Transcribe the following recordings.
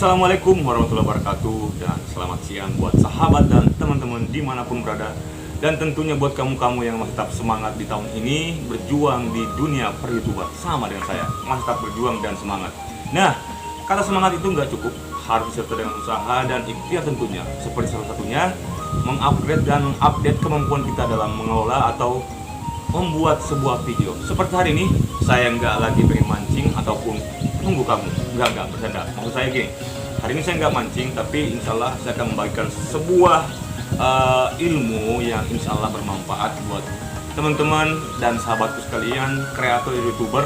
Assalamualaikum warahmatullahi wabarakatuh. Dan selamat siang buat sahabat dan teman-teman dimanapun berada. Dan tentunya buat kamu-kamu yang masih tetap semangat di tahun ini berjuang di dunia per-YouTuber sama dengan saya, masih tetap berjuang dan semangat. Nah, kata semangat itu nggak cukup, harus disertai dengan usaha dan ikhtiar tentunya. Seperti salah satunya mengupgrade dan mengupdate kemampuan kita dalam mengelola atau membuat sebuah video. Seperti hari ini, saya nggak lagi pengen mancing ataupun nunggu kamu. Nggak, bercanda. Maksud saya gini, hari ini saya nggak mancing, tapi insya Allah saya akan membagikan sebuah ilmu yang insya Allah bermanfaat buat teman-teman dan sahabatku sekalian, kreator YouTuber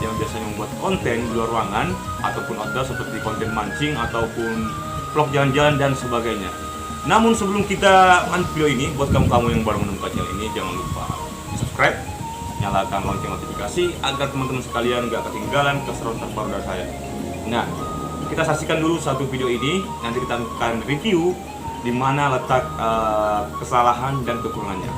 yang biasanya membuat konten di luar ruangan ataupun outdoor seperti konten mancing ataupun vlog jalan-jalan dan sebagainya. Namun sebelum kita lanjut video ini, buat kamu-kamu yang baru menemukan channel ini, jangan lupa subscribe, nyalakan lonceng notifikasi agar teman-teman sekalian gak ketinggalan keseruan terbaru dari saya. Nah, kita saksikan dulu satu video ini, nanti kita akan review di mana letak kesalahan dan kekurangannya.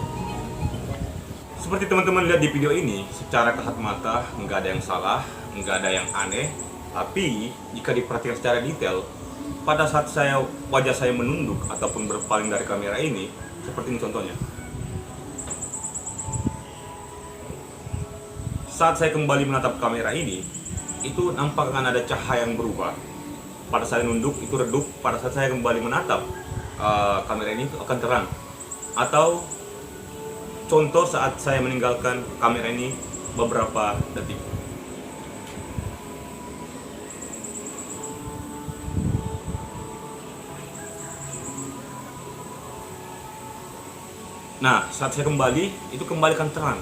Seperti teman-teman lihat di video ini, secara kasat mata nggak ada yang salah, nggak ada yang aneh, tapi jika diperhatikan secara detail, pada saat wajah saya menunduk ataupun berpaling dari kamera ini, seperti ini contohnya. Saat saya kembali menatap kamera ini, itu nampak akan ada cahaya yang berubah. Pada saat nunduk itu redup, pada saat saya kembali menatap kamera ini itu akan terang. Atau contoh saat saya meninggalkan kamera ini beberapa detik. Nah, saat saya kembali, itu kembali akan terang.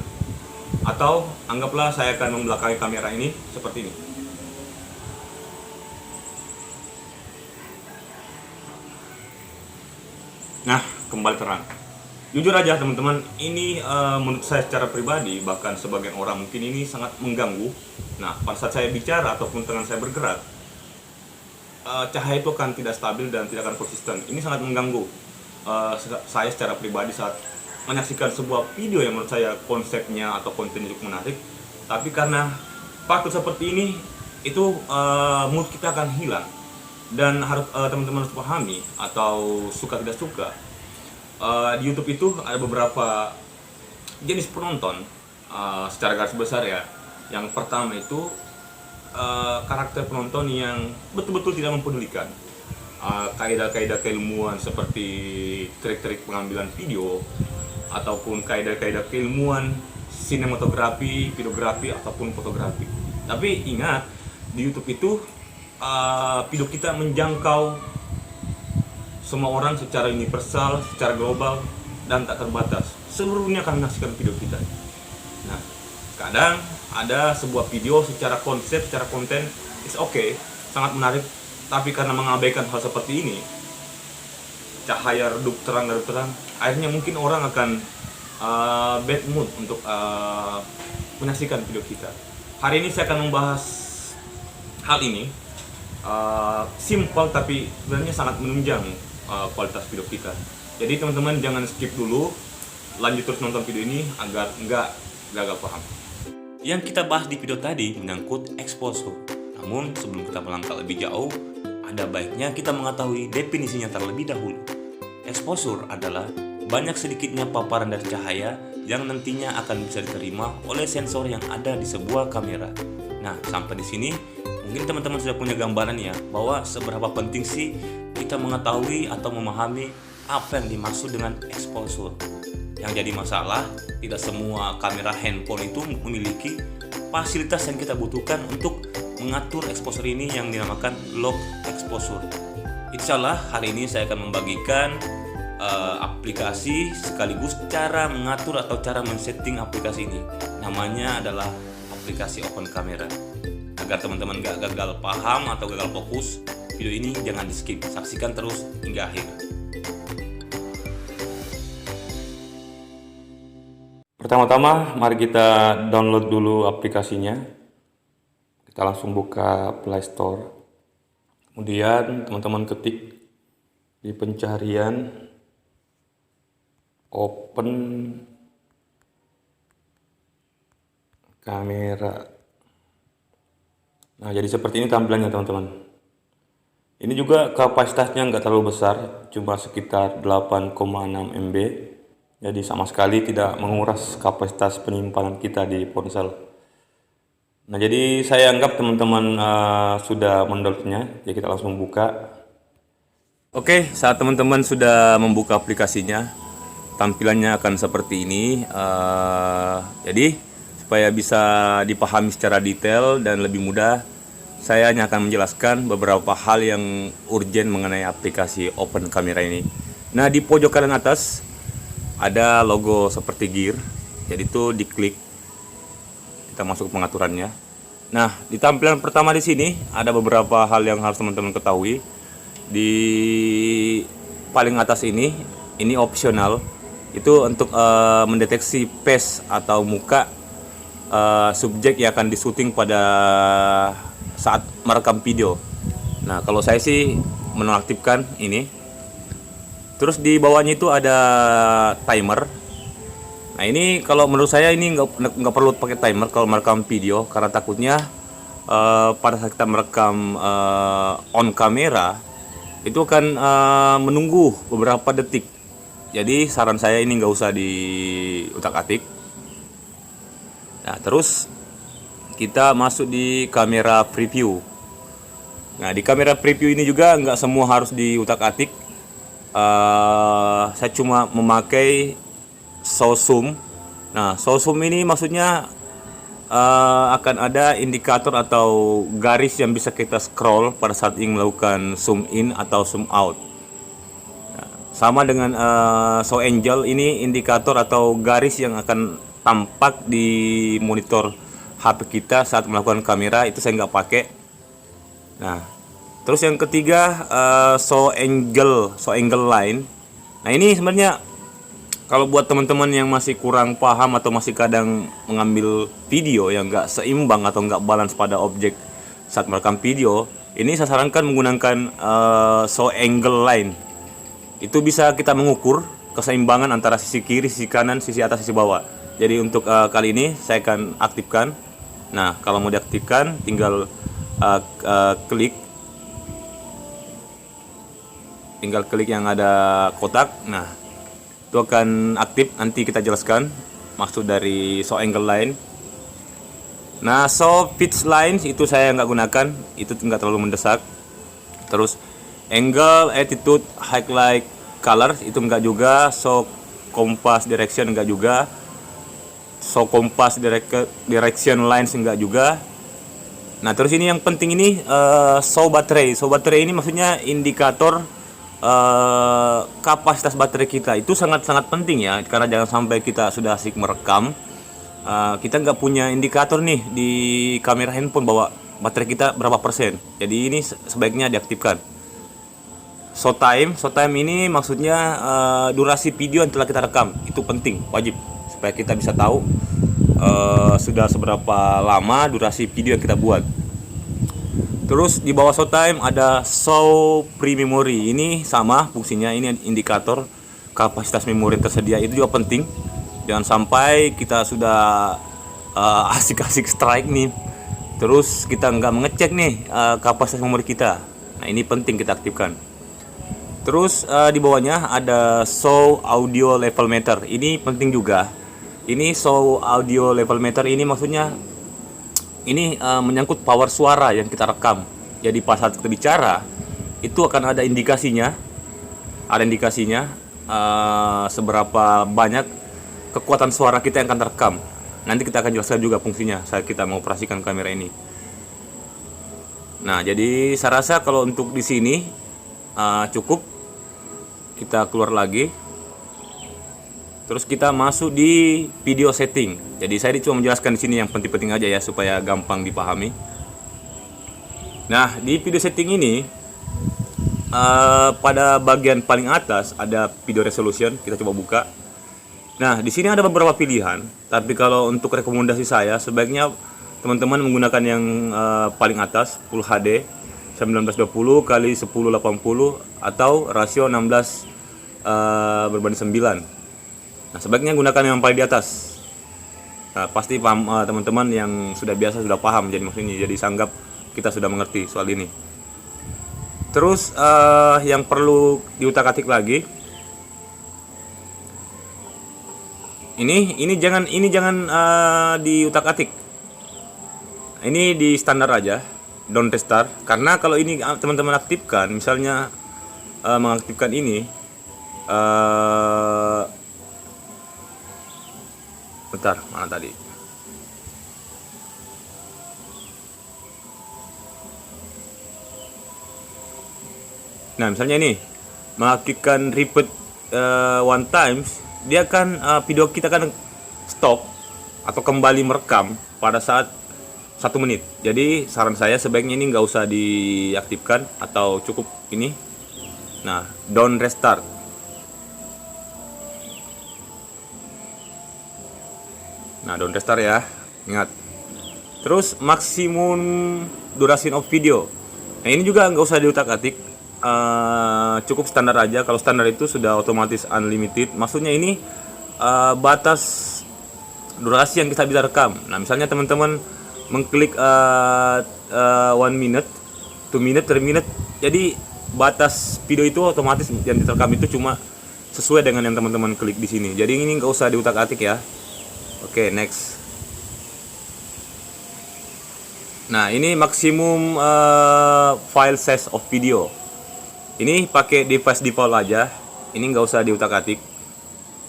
Atau anggaplah saya akan membelakangi kamera ini seperti ini. Nah, kembali terang. Jujur aja teman-teman, ini menurut saya secara pribadi, bahkan sebagian orang mungkin ini sangat mengganggu. Nah, pada saat saya bicara ataupun tangan saya bergerak, cahaya itu akan tidak stabil dan tidak akan konsisten. Ini sangat mengganggu saya secara pribadi saat menyaksikan sebuah video yang menurut saya konsepnya atau kontennya cukup menarik, tapi karena faktor seperti ini, itu mood kita akan hilang. Dan harus teman-teman harus pahami atau suka tidak suka, di YouTube itu ada beberapa jenis penonton secara garis besar ya. Yang pertama itu karakter penonton yang betul-betul tidak mempedulikan kaidah-kaidah keilmuan seperti trik-trik pengambilan video ataupun kaidah-kaidah keilmuan sinematografi, videografi ataupun fotografi. Tapi ingat, di YouTube itu video kita menjangkau semua orang secara universal, secara global dan tak terbatas. Seluruhnya akan menyaksikan video kita. Nah, kadang ada sebuah video secara konsep, secara konten, it's okay, sangat menarik, tapi karena mengabaikan hal seperti ini, cahaya redup terang, akhirnya mungkin orang akan bad mood untuk menyaksikan video kita. Hari ini saya akan membahas hal ini. Simple tapi sebenarnya sangat menunjang kualitas video kita. Jadi teman-teman jangan skip dulu, lanjut terus nonton video ini agar nggak gagal paham. Yang kita bahas di video tadi menyangkut exposure. Namun sebelum kita melangkah lebih jauh, ada baiknya kita mengetahui definisinya terlebih dahulu. Exposure adalah banyak sedikitnya paparan dari cahaya yang nantinya akan bisa diterima oleh sensor yang ada di sebuah kamera. Nah, sampai di sini mungkin teman-teman sudah punya gambaran ya, bahwa seberapa penting sih kita mengetahui atau memahami apa yang dimaksud dengan exposure. Yang jadi masalah, tidak semua kamera handphone itu memiliki fasilitas yang kita butuhkan untuk mengatur exposure ini yang dinamakan lock exposure. Insya Allah hari ini saya akan membagikan aplikasi sekaligus cara mengatur atau cara men-setting aplikasi ini. Namanya adalah aplikasi Open Camera. Agar teman-teman gak gagal paham atau gagal fokus, video ini jangan di skip, saksikan terus hingga akhir. Pertama-tama mari kita download dulu aplikasinya. Kita langsung buka Play Store. Kemudian teman-teman ketik di pencarian Open Camera. Nah, jadi seperti ini tampilannya teman-teman. Ini juga kapasitasnya nggak terlalu besar, cuma sekitar 8,6 MB. Jadi sama sekali tidak menguras kapasitas penyimpanan kita di ponsel. Nah, jadi saya anggap teman-teman sudah mendownloadnya, jadi kita langsung buka. Oke, saat teman-teman sudah membuka aplikasinya, tampilannya akan seperti ini. Jadi supaya bisa dipahami secara detail dan lebih mudah, saya hanya akan menjelaskan beberapa hal yang urgent mengenai aplikasi Open Camera ini. Nah, di pojok kanan atas ada logo seperti gear, jadi itu diklik, kita masuk pengaturannya. Nah, di tampilan pertama di sini ada beberapa hal yang harus teman-teman ketahui. Di paling atas ini opsional, itu untuk mendeteksi face atau muka subjek yang akan disuting pada saat merekam video. Nah, kalau saya sih menonaktifkan ini. Terus di bawahnya itu ada timer. Nah, ini kalau menurut saya ini nggak perlu pakai timer kalau merekam video, karena takutnya pada saat kita merekam on kamera itu akan menunggu beberapa detik. Jadi saran saya ini nggak usah diutak-atik. Nah, terus kita masuk di kamera preview. Nah, di kamera preview ini juga nggak semua harus diutak-atik. Saya cuma memakai show zoom. Nah, show zoom ini maksudnya akan ada indikator atau garis yang bisa kita scroll pada saat ingin melakukan zoom in atau zoom out. Nah, sama dengan show angle, ini indikator atau garis yang akan tampak di monitor HP kita saat melakukan kamera, itu saya nggak pakai. Nah, terus yang ketiga show angle line. Nah, ini sebenarnya kalau buat teman-teman yang masih kurang paham atau masih kadang mengambil video yang nggak seimbang atau nggak balance pada objek saat merekam video, ini saya sarankan menggunakan show angle line. Itu bisa kita mengukur keseimbangan antara sisi kiri, sisi kanan, sisi atas, sisi bawah. Jadi untuk kali ini saya akan aktifkan. Nah, kalau mau diaktifkan tinggal klik yang ada kotak. Nah, itu akan aktif. Nanti kita jelaskan maksud dari show angle line. Nah, show pitch line itu saya nggak gunakan, itu nggak terlalu mendesak. Terus angle, attitude, highlight, color itu nggak juga. Show compass direction nggak juga. Show compass direction lines enggak juga. Nah, terus ini yang penting ini show baterai. Show baterai ini maksudnya indikator kapasitas baterai kita. Itu sangat-sangat penting ya, karena jangan sampai kita sudah asik merekam, kita nggak punya indikator nih di kamera handphone bahwa baterai kita berapa persen. Jadi ini sebaiknya diaktifkan. Show time ini maksudnya durasi video yang telah kita rekam. Itu penting, wajib, supaya kita bisa tahu sudah seberapa lama durasi video yang kita buat. Terus di bawah show time ada show free memory. Ini sama fungsinya, ini indikator kapasitas memori tersedia. Itu juga penting. Jangan sampai kita sudah asik-asik strike nih, terus kita nggak mengecek nih kapasitas memori kita. Nah, ini penting kita aktifkan. Terus di bawahnya ada show audio level meter. Ini penting juga. Ini show audio level meter ini maksudnya ini menyangkut power suara yang kita rekam. Jadi pas saat kita bicara itu akan ada indikasinya. Seberapa banyak kekuatan suara kita yang akan terekam. Nanti kita akan jelaskan juga fungsinya saat kita mengoperasikan kamera ini. Nah, jadi saya rasa kalau untuk di sini cukup. Kita keluar lagi. Terus kita masuk di video setting. Jadi saya cuma menjelaskan di sini yang penting-penting aja ya, supaya gampang dipahami. Nah, di video setting ini pada bagian paling atas ada video resolution. Kita coba buka. Nah, di sini ada beberapa pilihan. Tapi kalau untuk rekomendasi saya, sebaiknya teman-teman menggunakan yang paling atas, Full HD 1920 x 1080 atau rasio 16 berbanding 9. Nah, sebaiknya gunakan yang paling di atas. Nah, pasti paham teman-teman yang sudah biasa sudah paham jadi maksudnya. Jadi sanggap kita sudah mengerti soal ini. Terus yang perlu diutak-atik lagi, ini jangan diutak-atik. Ini di standar aja, don't restart. Karena kalau ini teman-teman aktifkan, misalnya mengaktifkan ini, bentar, mana tadi? Nah, misalnya ini mengaktifkan repeat one times, dia akan video kita kan stop atau kembali merekam pada saat 1 menit. Jadi saran saya sebaiknya ini nggak usah diaktifkan atau cukup ini. Nah, don't restart. Nah, don't restart ya, ingat. Terus maksimum duration of video. Nah, ini juga nggak usah diutak-atik, cukup standar aja. Kalau standar itu sudah otomatis unlimited. Maksudnya ini batas durasi yang kita bisa rekam. Nah, misalnya teman-teman mengklik 1 minute, 2 minute, 3 minute. Jadi batas video itu otomatis yang diterekam itu cuma sesuai dengan yang teman-teman klik di sini. Jadi ini nggak usah diutak-atik ya. Oke, next. Nah, ini maksimum file size of video. Ini pakai device default aja. Ini nggak usah diutak-atik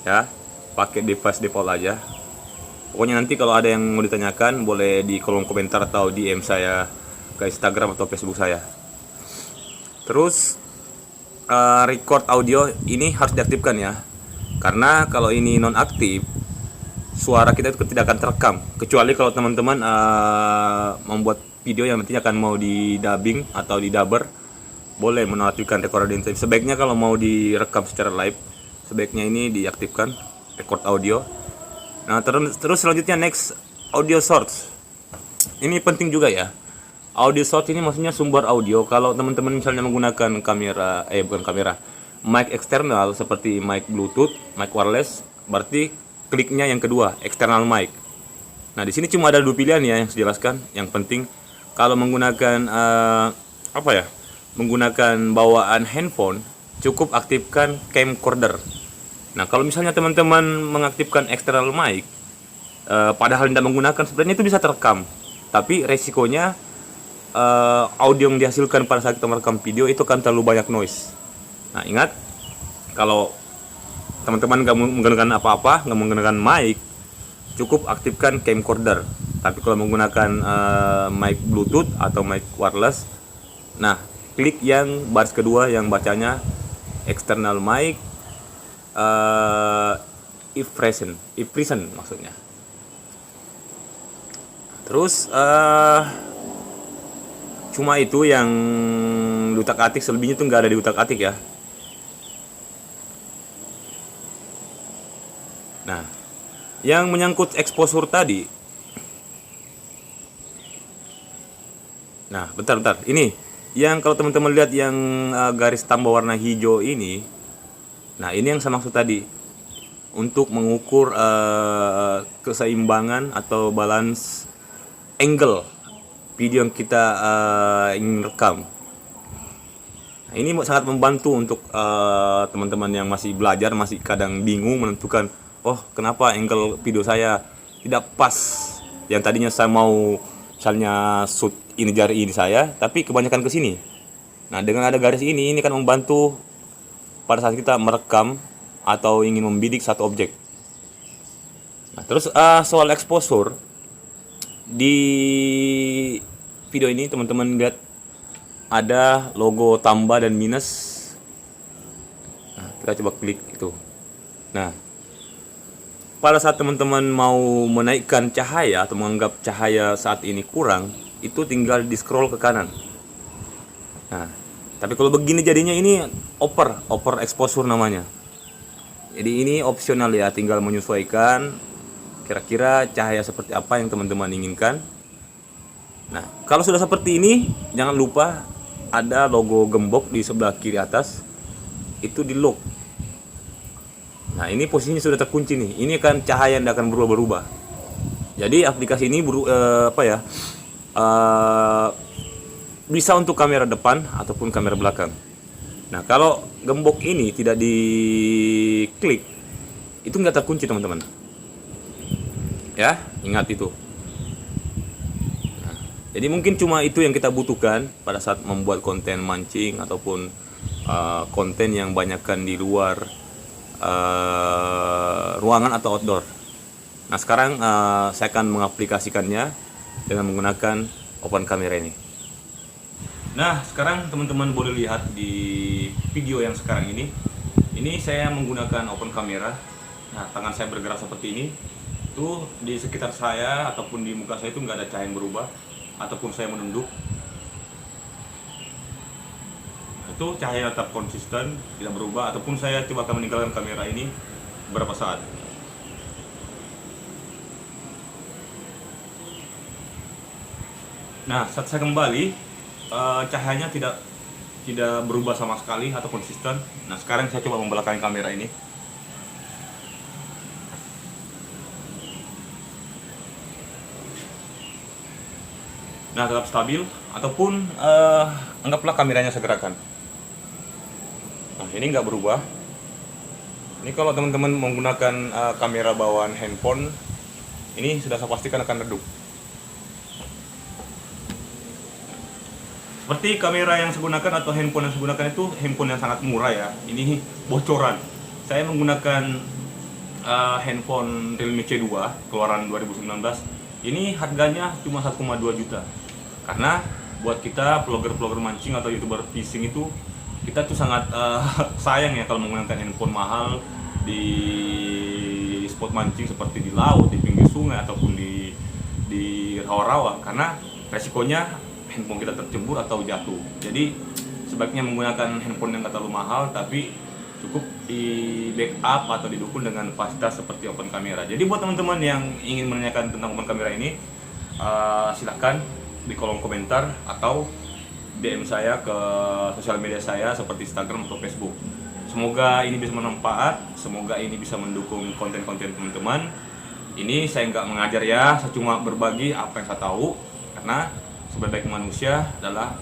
ya. Pakai device default aja. Pokoknya nanti kalau ada yang mau ditanyakan, boleh di kolom komentar atau DM saya ke Instagram atau Facebook saya. Terus record audio ini harus diaktifkan ya. Karena kalau ini nonaktif, suara kita itu tidak akan terekam. Kecuali kalau teman-teman membuat video yang nantinya akan mau di dubbing atau di dubber, boleh menonaktifkan recording. Sebaiknya kalau mau direkam secara live, sebaiknya ini diaktifkan record audio. Nah, terus selanjutnya next, audio source. Ini penting juga ya. Audio source ini maksudnya sumber audio. Kalau teman-teman misalnya menggunakan kamera, bukan kamera, mic eksternal seperti mic Bluetooth, mic wireless, berarti kliknya yang kedua, external mic. Nah, di sini cuma ada 2 pilihan ya yang saya jelaskan. Yang penting kalau menggunakan menggunakan bawaan handphone, cukup aktifkan camcorder. Nah, kalau misalnya teman-teman mengaktifkan external mic, padahal tidak menggunakan, sebenarnya itu bisa terekam. Tapi resikonya audio yang dihasilkan pada saat kita merekam video itu kan terlalu banyak noise. Nah, ingat, kalau teman-teman nggak menggunakan apa-apa, nggak menggunakan mic, cukup aktifkan camcorder. Tapi kalau menggunakan mic Bluetooth atau mic wireless, nah, klik yang baris kedua yang bacanya external mic, if present maksudnya. Terus cuma itu yang diutak-atik, selebihnya itu nggak ada diutak-atik ya. Nah, yang menyangkut exposure tadi. Nah, bentar. Ini yang kalau teman-teman lihat yang garis tambah warna hijau ini. Nah, ini yang saya maksud tadi. Untuk mengukur keseimbangan atau balance angle video yang kita ingin rekam. Nah, ini sangat membantu untuk teman-teman yang masih belajar, masih kadang bingung menentukan, oh kenapa angle video saya tidak pas. Yang tadinya saya mau misalnya shoot ini jari ini saya, tapi kebanyakan ke sini. Nah, dengan ada garis ini kan membantu pada saat kita merekam atau ingin membidik satu objek. Nah, terus soal exposure di video ini teman-teman lihat ada logo tambah dan minus. Nah, kita coba klik itu. Nah, pada saat teman-teman mau menaikkan cahaya atau menganggap cahaya saat ini kurang, itu tinggal di scroll ke kanan. Nah, tapi kalau begini jadinya ini over exposure namanya. Jadi ini opsional ya, tinggal menyesuaikan kira-kira cahaya seperti apa yang teman-teman inginkan. Nah, kalau sudah seperti ini, jangan lupa ada logo gembok di sebelah kiri atas, itu di lock. Nah, ini posisinya sudah terkunci nih. Ini kan cahaya yang akan berubah-berubah. Jadi aplikasi ini bisa untuk kamera depan ataupun kamera belakang. Nah, kalau gembok ini tidak diklik, itu nggak terkunci teman-teman. Ya, ingat itu. Nah, jadi mungkin cuma itu yang kita butuhkan pada saat membuat konten mancing ataupun konten yang banyakkan di luar ruangan atau outdoor. Nah, sekarang saya akan mengaplikasikannya dengan menggunakan open camera ini. Nah, sekarang teman-teman boleh lihat di video yang sekarang ini. Ini saya menggunakan open camera. Nah, tangan saya bergerak seperti ini. Tuh di sekitar saya ataupun di muka saya itu nggak ada cahaya yang berubah, ataupun saya menunduk. Itu cahaya tetap konsisten, tidak berubah, ataupun saya coba akan meninggalkan kamera ini beberapa saat. Nah, saat saya kembali, cahayanya tidak berubah sama sekali atau konsisten. Nah, sekarang saya coba membelakangi kamera ini. Nah, tetap stabil, ataupun anggaplah kameranya saya gerakkan. Nah, ini nggak berubah. Ini kalau teman-teman menggunakan kamera bawaan handphone, ini sudah saya pastikan akan redup. Seperti kamera yang saya gunakan atau handphone yang saya gunakan itu handphone yang sangat murah ya. Ini bocoran. Saya menggunakan handphone Realme C2 keluaran 2019. Ini harganya cuma 1,2 juta. Karena buat kita vlogger-vlogger mancing atau YouTuber fishing itu, kita tuh sangat sayang ya kalau menggunakan handphone mahal di spot mancing seperti di laut, di pinggir sungai ataupun di rawa-rawa, karena resikonya handphone kita tercebur atau jatuh. Jadi sebaiknya menggunakan handphone yang nggak terlalu mahal tapi cukup di backup atau didukung dengan fasilitas seperti open camera. Jadi buat teman-teman yang ingin menanyakan tentang open camera ini, silahkan di kolom komentar atau DM saya ke sosial media saya seperti Instagram atau Facebook. Semoga ini bisa bermanfaat, semoga ini bisa mendukung konten-konten teman-teman. Ini saya nggak mengajar ya, saya cuma berbagi apa yang saya tahu, karena sebaik manusia adalah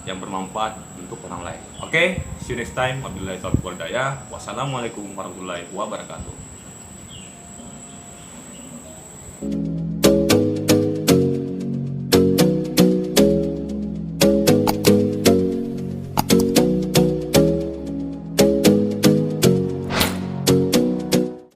yang bermanfaat untuk orang lain. Oke, see you next time. Wabillahi taufiq wal hidayah. Wassalamualaikum warahmatullahi wabarakatuh.